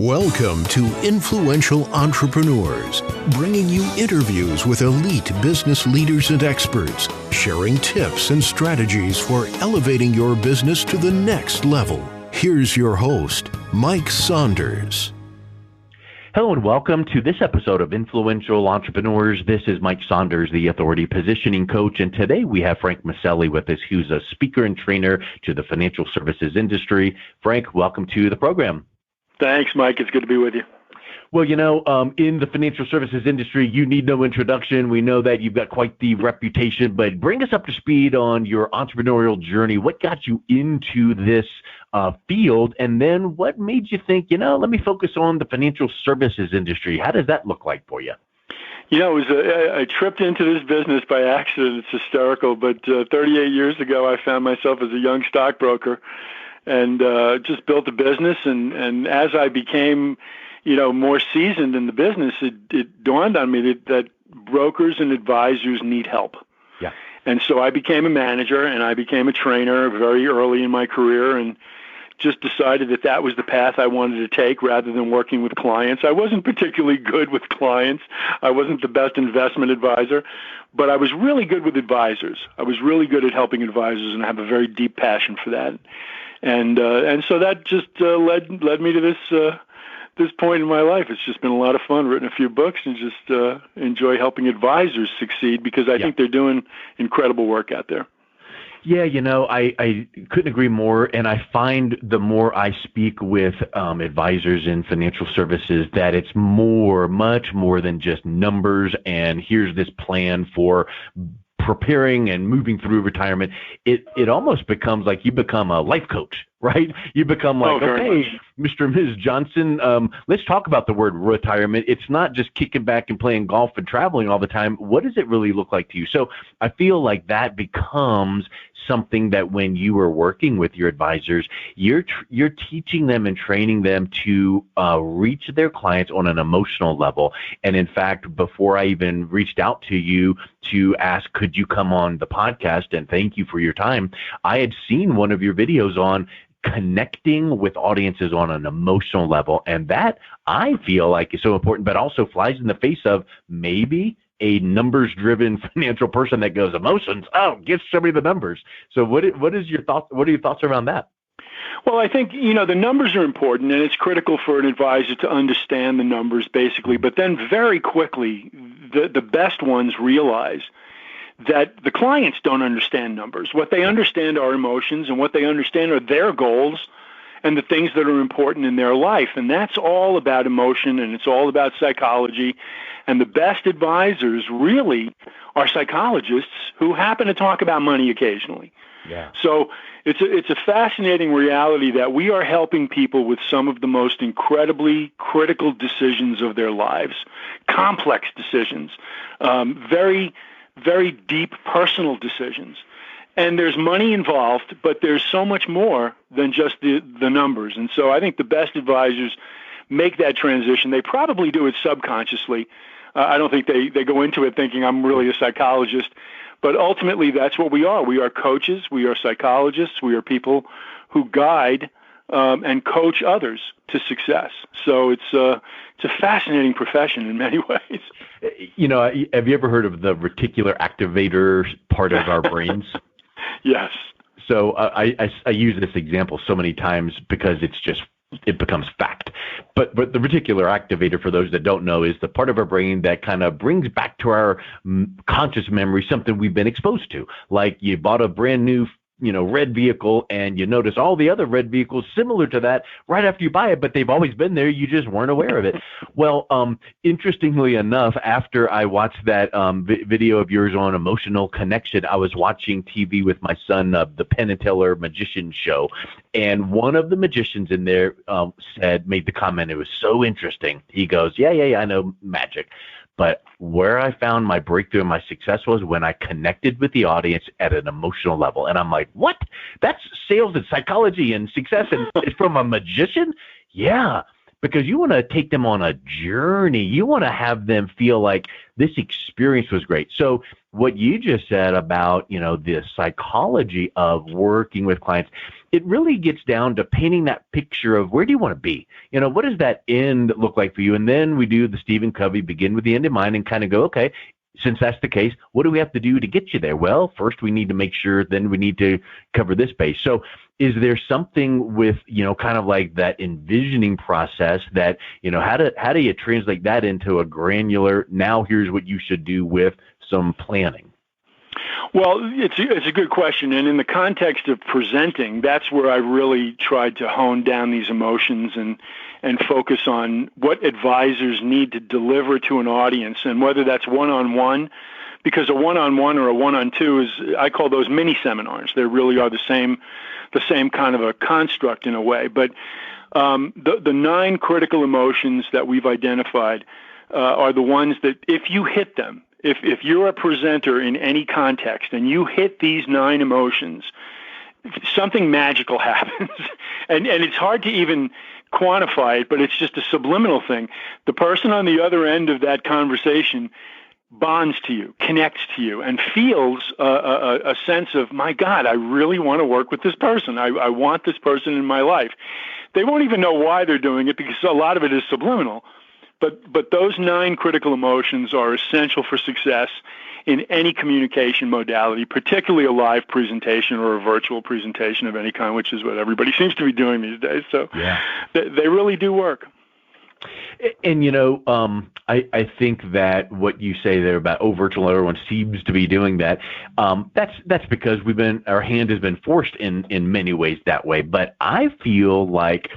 Welcome to Influential Entrepreneurs, bringing you interviews with elite business leaders and experts, sharing tips and strategies for elevating your business to the next level. Here's your host, Mike Saunders. Hello and welcome to this episode of Influential Entrepreneurs. This is Mike Saunders, the Authority Positioning Coach, and today we have Frank Maselli with us, who's a speaker and trainer to the financial services industry. Frank, welcome to the program. Thanks, Mike. It's good to be with you. Well, in the financial services industry, you need no introduction. We know that you've got quite the reputation, but bring us up to speed on your entrepreneurial journey. What got you into this field, and then what made you think, let me focus on the financial services industry? How does that look like for you? I tripped into this business by accident. It's hysterical, but 38 years ago, I found myself as a young stockbroker and just built a business. And as I became, more seasoned in the business, it dawned on me that brokers and advisors need help. Yeah. And so I became a manager and I became a trainer very early in my career and just decided that was the path I wanted to take rather than working with clients. I wasn't particularly good with clients. I wasn't the best investment advisor, but I was really good with advisors. I was really good at helping advisors, and I have a very deep passion for that. And so that just led me to this point in my life. It's just been a lot of fun, written a few books, and just enjoy helping advisors succeed because I think they're doing incredible work out there. Yeah, I couldn't agree more. And I find the more I speak with advisors in financial services that it's much more than just numbers and here's this plan for preparing and moving through retirement. It almost becomes like you become a life coach, right? You become like, okay, Mr. and Ms. Johnson, let's talk about the word retirement. It's not just kicking back and playing golf and traveling all the time. What does it really look like to you? So I feel like that becomes something that when you are working with your advisors, you're teaching them and training them to reach their clients on an emotional level. And in fact, before I even reached out to you to ask, could you come on the podcast, and thank you for your time, I had seen one of your videos on connecting with audiences on an emotional level. And that I feel like is so important, but also flies in the face of maybe a numbers-driven financial person that goes, emotions, give somebody the numbers. So what are your thoughts around that? Well, I think, the numbers are important, and it's critical for an advisor to understand the numbers, basically. But then very quickly, the best ones realize that the clients don't understand numbers. What they understand are emotions, and what they understand are their goals and the things that are important in their life. And that's all about emotion, and it's all about psychology. And the best advisors really are psychologists who happen to talk about money occasionally. Yeah. So it's a fascinating reality that we are helping people with some of the most incredibly critical decisions of their lives, complex decisions, very, very deep personal decisions. And there's money involved, but there's so much more than just the numbers. And so I think the best advisors make that transition. They probably do it subconsciously. I don't think they go into it thinking I'm really a psychologist, but ultimately that's what we are. We are coaches, we are psychologists, we are people who guide and coach others to success. So it's a fascinating profession in many ways. Have you ever heard of the Reticular Activator part of our brains? Yes. So I use this example so many times because it becomes fact. But the Reticular Activator, for those that don't know, is the part of our brain that kind of brings back to our conscious memory something we've been exposed to. Like you bought a brand new red vehicle and you notice all the other red vehicles similar to that right after you buy it, but they've always been there. You just weren't aware of it. Well, interestingly enough, after I watched that video of yours on emotional connection, I was watching TV with my son, the Penn and Teller magician show. And one of the magicians in there made the comment, it was so interesting. He goes, yeah, I know magic. But where I found my breakthrough and my success was when I connected with the audience at an emotional level. And I'm like, what? That's sales and psychology and success and it's from a magician? Yeah, because you want to take them on a journey. You want to have them feel like this experience was great. So what you just said about, the psychology of working with clients, it really gets down to painting that picture of where do you want to be? What does that end look like for you? And then we do the Stephen Covey, begin with the end in mind, and kind of go, okay, since that's the case, what do we have to do to get you there? Well, first we need to make sure, then we need to cover this base. So is there something with, kind of like that envisioning process that, how do you translate that into a granular, now here's what you should do with some planning? Well, it's a good question. And in the context of presenting, that's where I really tried to hone down these emotions and focus on what advisors need to deliver to an audience, and whether that's one-on-one, because a one-on-one or a one-on-two I call those mini seminars. They really are the same kind of a construct in a way. But the 9 critical emotions that we've identified are the ones that if you hit them, if you're a presenter in any context and you hit these 9 emotions, something magical happens. and it's hard to even quantify it, but it's just a subliminal thing. The person on the other end of that conversation bonds to you, connects to you, and feels a sense of, my God, I really want to work with this person. I want this person in my life. They won't even know why they're doing it because a lot of it is subliminal. But those 9 critical emotions are essential for success in any communication modality, particularly a live presentation or a virtual presentation of any kind, which is what everybody seems to be doing these days. So they really do work. And, I think that what you say there about, virtual, everyone seems to be doing that. That's because our hand has been forced in many ways that way. But I feel like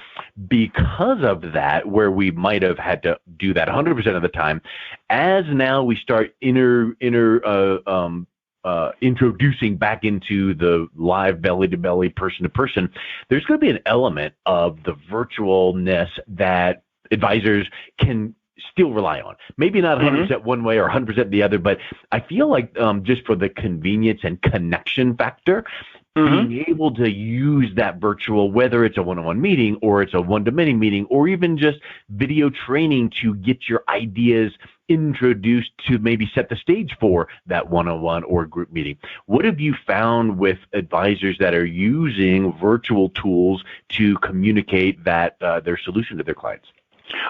because of that, where we might have had to do that 100% of the time, as now we start introducing back into the live belly-to-belly, person-to-person, there's going to be an element of the virtualness that advisors can still rely on. Maybe not 100% one way or 100% the other, but I feel like just for the convenience and connection factor, being able to use that virtual, whether it's a one-on-one meeting or it's a one-to-many meeting or even just video training to get your ideas introduced to maybe set the stage for that one-on-one or group meeting. What have you found with advisors that are using virtual tools to communicate that their solution to their clients?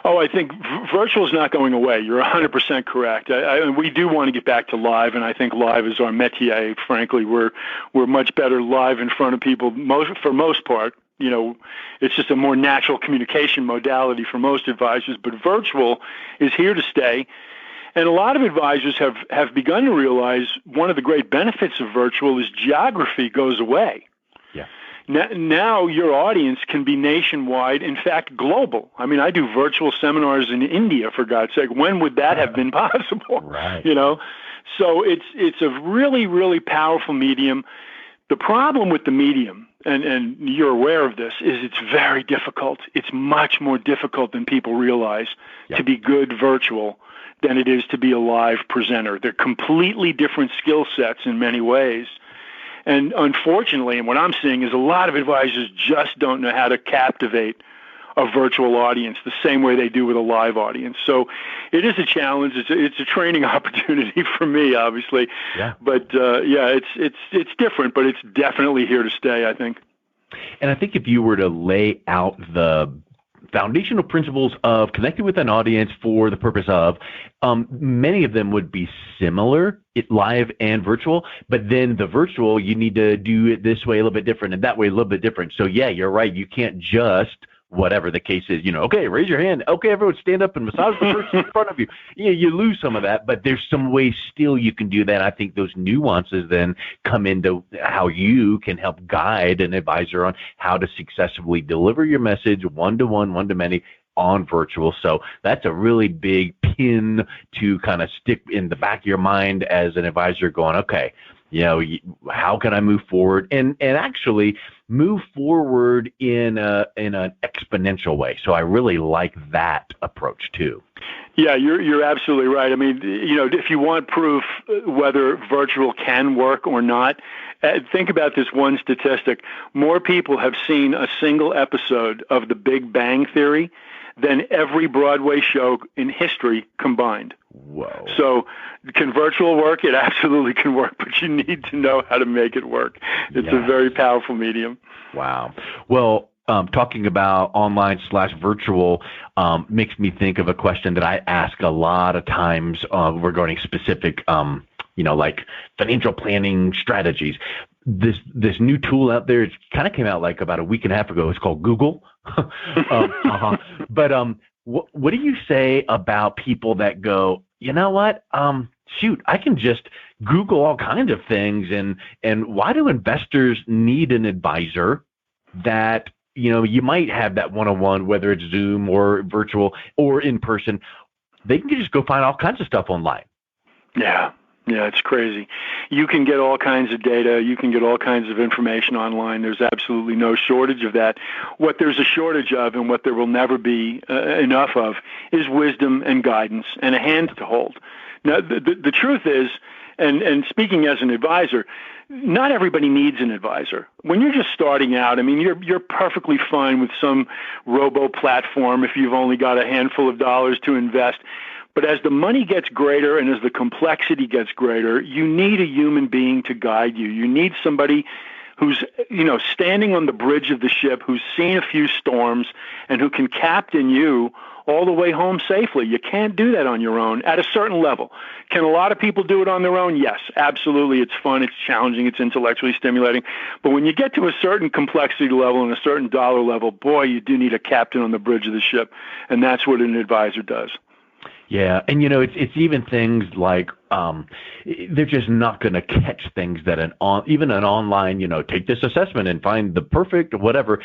Oh, I think virtual is not going away. You're 100% correct. We do want to get back to live, and I think live is our métier. Frankly, we're much better live in front of people for most part. It's just a more natural communication modality for most advisors, but virtual is here to stay. And a lot of advisors have begun to realize one of the great benefits of virtual is geography goes away. Yeah. Now your audience can be nationwide, in fact, global. I mean, I do virtual seminars in India, for God's sake. When would that have been possible? Right. So it's a really, really powerful medium. The problem with the medium, and you're aware of this, is it's very difficult. It's much more difficult than people realize to be good virtual than it is to be a live presenter. They're completely different skill sets in many ways. And unfortunately, and what I'm seeing is a lot of advisors just don't know how to captivate a virtual audience the same way they do with a live audience. So it is a challenge. It's a training opportunity for me, obviously. Yeah. But it's different, but it's definitely here to stay, I think. And I think if you were to lay out the foundational principles of connecting with an audience for the purpose of, many of them would be similar, live and virtual, but then the virtual, you need to do it this way a little bit different and that way a little bit different. So yeah, you're right. You can't just, whatever the case is, okay, raise your hand. Okay, everyone stand up and massage the person in front of you. You lose some of that, but there's some ways still you can do that. I think those nuances then come into how you can help guide an advisor on how to successfully deliver your message one-to-one, one-to-many on virtual. So that's a really big pin to kind of stick in the back of your mind as an advisor going, okay, how can I move forward and actually move forward in an exponential way? So I really like that approach too. Yeah, you're absolutely right. I mean, if you want proof whether virtual can work or not, think about this one statistic. More people have seen a single episode of The Big Bang Theory than every Broadway show in history combined. Whoa. So can virtual work? It absolutely can work, but you need to know how to make it work. It's a very powerful medium. Wow. Well, talking about online/virtual makes me think of a question that I ask a lot of times regarding specific, like financial planning strategies. This new tool out there, it kind of came out like about a week and a half ago. It's called Google. But what do you say about people that go, you know what? Shoot, I can just Google all kinds of things, and why do investors need an advisor that, you might have that one-on-one, whether it's Zoom or virtual or in person? They can just go find all kinds of stuff online. Yeah, it's crazy. You can get all kinds of data. You can get all kinds of information online. There's absolutely no shortage of that. What there's a shortage of, and what there will never be enough of, is wisdom and guidance and a hand to hold. Now, the truth is, and speaking as an advisor, not everybody needs an advisor. When you're just starting out, I mean, you're perfectly fine with some robo platform if you've only got a handful of dollars to invest. But as the money gets greater and as the complexity gets greater, you need a human being to guide you. You need somebody who's, standing on the bridge of the ship, who's seen a few storms, and who can captain you all the way home safely. You can't do that on your own at a certain level. Can a lot of people do it on their own? Yes, absolutely. It's fun, it's challenging, it's intellectually stimulating. But when you get to a certain complexity level and a certain dollar level, boy, you do need a captain on the bridge of the ship, and that's what an advisor does. Yeah, and it's even things like they're just not going to catch things that even an online, take this assessment and find the perfect whatever.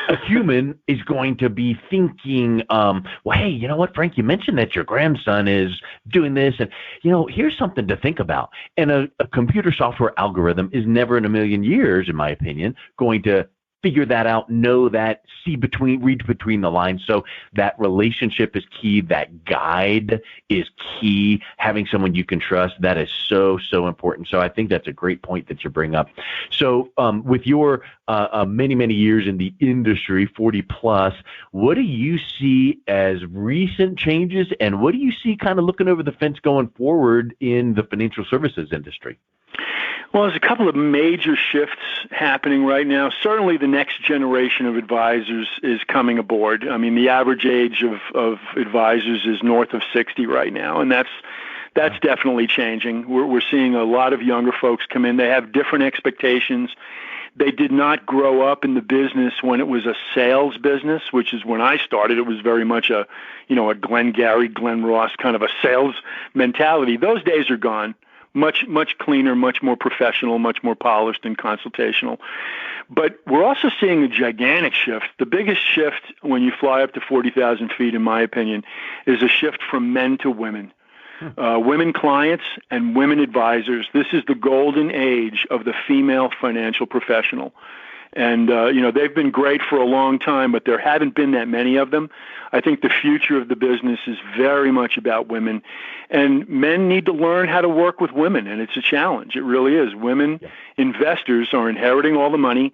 A human is going to be thinking, well, hey, you know what, Frank, you mentioned that your grandson is doing this, and here's something to think about. And a computer software algorithm is never in a million years, in my opinion, going to figure that out, know that, read between the lines. So that relationship is key. That guide is key. Having someone you can trust, that is so, so important. So I think that's a great point that you bring up. So with your many, many years in the industry, 40 plus, what do you see as recent changes, and what do you see kind of looking over the fence going forward in the financial services industry? Well, there's a couple of major shifts happening right now. Certainly the next generation of advisors is coming aboard. I mean, the average age of advisors is north of 60 right now, and that's definitely changing. We're seeing a lot of younger folks come in. They have different expectations. They did not grow up in the business when it was a sales business, which is when I started. It was very much a Glenn Gary, Glenn Ross kind of a sales mentality. Those days are gone. Much cleaner, much more professional, much more polished and consultational. But we're also seeing a gigantic shift. The biggest shift when you fly up to 40,000 feet, in my opinion, is a shift from men to women. Women clients and women advisors. This is the golden age of the female financial professional. And, they've been great for a long time, but there haven't been that many of them. I think the future of the business is very much about women. And men need to learn how to work with women, and it's a challenge. It really is. Women investors are inheriting all the money.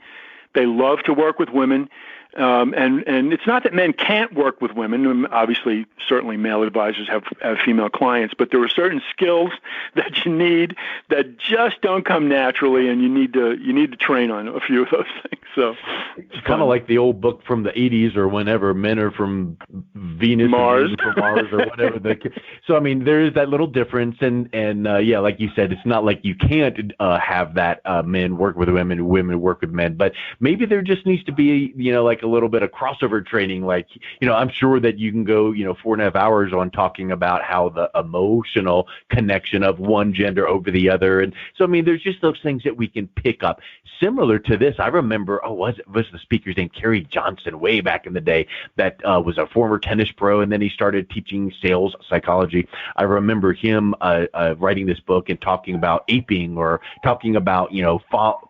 They love to work with women. And it's not that men can't work with women. Obviously, certainly male advisors have female clients, but there are certain skills that you need that just don't come naturally, and you need to train on a few of those things. So it's kind of like the old book from the 80s or whenever, men are from Venus, Mars, and from Mars or whatever. So I mean, there is that little difference, and yeah, like you said, it's not like you can't have that men work with women, women work with men, but maybe there just needs to be like a little bit of crossover training. Like I'm sure that you can go 4.5 hours on talking about how the emotional connection of one gender over the other, and so I mean, there's just those things that we can pick up. Similar to this, I remember, was the speaker's name Kerry Johnson way back in the day, that was a former tennis pro, and then he started teaching sales psychology. I remember him writing this book and talking about aping, or talking about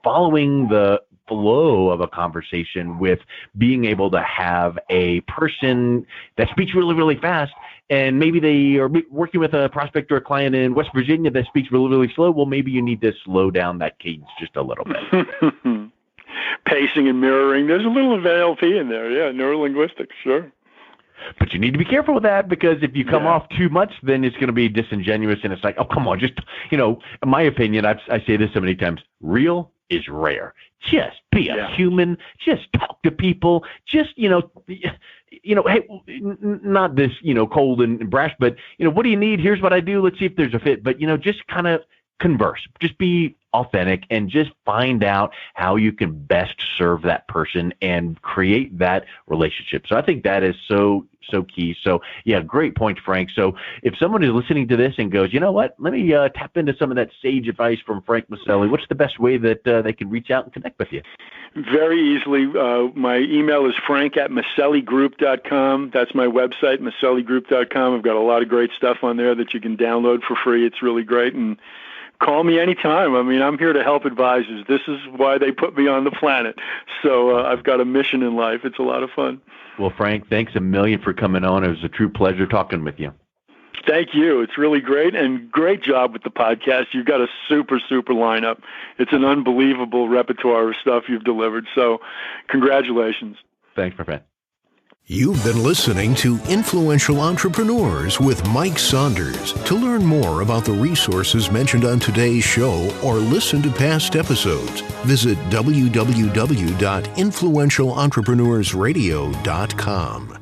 following the flow of a conversation, with being able to have a person that speaks really, really fast, and maybe they are working with a prospect or a client in West Virginia that speaks really, really slow. Well, maybe you need to slow down that cadence just a little bit. Pacing and mirroring. There's a little of NLP in there. Yeah, Neuro Linguistics, sure. But you need to be careful with that, because if you come off too much, then it's going to be disingenuous, and it's like, oh, come on, just, in my opinion, I say this so many times, real is rare. Just be a human. Just talk to people. Just, hey, not this, cold and brash, but, what do you need? Here's what I do. Let's see if there's a fit. But, just kind of converse. Just be authentic and just find out how you can best serve that person and create that relationship. So I think that is so key. So yeah, great point, Frank. So if someone is listening to this and goes, you know what, let me tap into some of that sage advice from Frank Maselli, what's the best way that they can reach out and connect with you? Very easily. My email is frank@maselligroup.com. That's my website, maselligroup.com. I've got a lot of great stuff on there that you can download for free. It's really great. And call me anytime. I mean, I'm here to help advisors. This is why they put me on the planet. So I've got a mission in life. It's a lot of fun. Well, Frank, thanks a million for coming on. It was a true pleasure talking with you. Thank you. It's really great, and great job with the podcast. You've got a super lineup. It's an unbelievable repertoire of stuff you've delivered. So congratulations. Thanks, my friend. You've been listening to Influential Entrepreneurs with Mike Saunders. To learn more about the resources mentioned on today's show or listen to past episodes, visit www.influentialentrepreneurssradio.com.